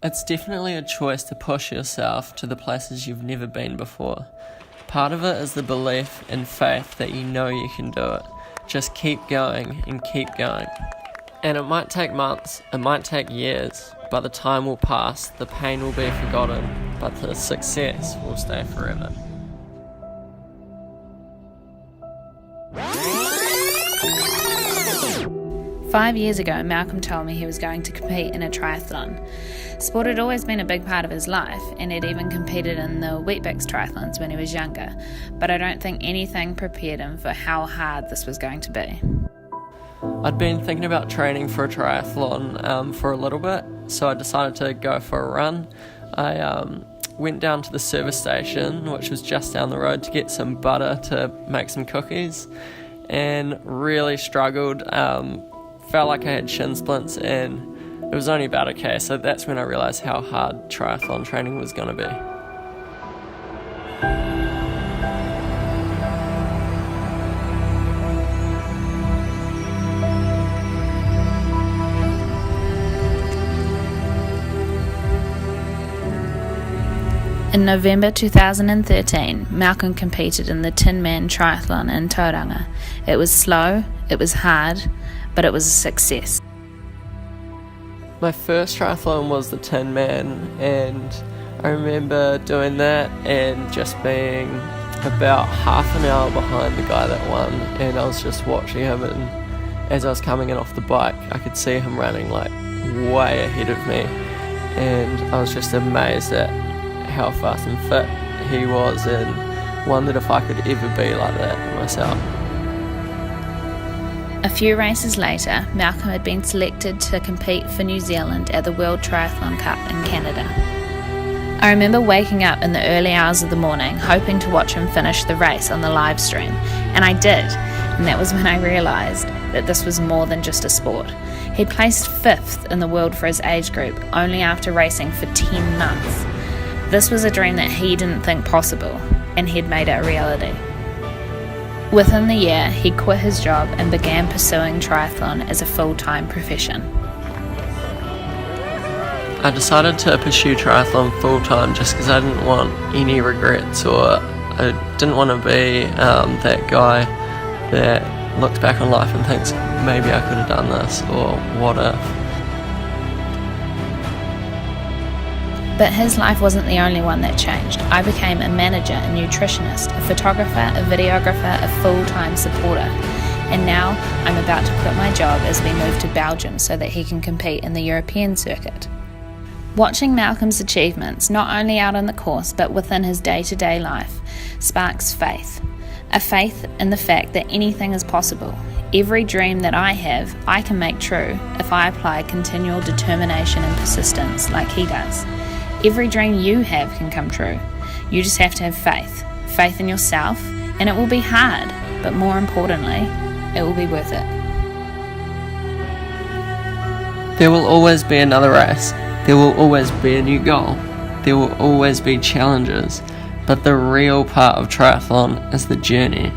It's definitely a choice to push yourself to the places you've never been before. Part of it is the belief and faith that you know you can do it. Just keep going and keep going. And it might take months, it might take years, but the time will pass, the pain will be forgotten, but the success will stay forever. Five years ago, Malcolm told me he was going to compete in a triathlon. Sport had always been a big part of his life, and he'd even competed in the Weet-Bix triathlons when he was younger, but I don't think anything prepared him for how hard this was going to be. I'd been thinking about training for a triathlon for a little bit, so I decided to go for a run. I went down to the service station, which was just down the road, to get some butter to make some cookies, and really struggled. Felt like I had shin splints, and it was only about okay, so that's when I realised how hard triathlon training was going to be. In November 2013, Malcolm competed in the Tinman Triathlon in Tauranga. It was slow, it was hard, but it was a success. My first triathlon was the Tinman, and I remember doing that and just being about half an hour behind the guy that won, and I was just watching him, and as I was coming in off the bike, I could see him running like way ahead of me, and I was just amazed at how fast and fit he was, and wondered if I could ever be like that myself. A few races later, Malcolm had been selected to compete for New Zealand at the World Triathlon Cup in Canada. I remember waking up in the early hours of the morning hoping to watch him finish the race on the live stream, and I did, and that was when I realised that this was more than just a sport. He placed 5th in the world for his age group only after racing for 10 months. This was a dream that he didn't think possible, and he'd made it a reality. Within the year, he quit his job and began pursuing triathlon as a full-time profession. I decided to pursue triathlon full-time just because I didn't want any regrets, or I didn't want to be that guy that looks back on life and thinks maybe I could have done this, or what if. But his life wasn't the only one that changed. I became a manager, a nutritionist, a photographer, a videographer, a full-time supporter. And now I'm about to quit my job as we move to Belgium so that he can compete in the European circuit. Watching Malcolm's achievements, not only out on the course but within his day-to-day life, sparks faith. A faith in the fact that anything is possible. Every dream that I have, I can make true if I apply continual determination and persistence like he does. Every dream you have can come true. You just have to have faith. Faith in yourself, and it will be hard, but more importantly, it will be worth it. There will always be another race. There will always be a new goal. There will always be challenges. But the real part of triathlon is the journey.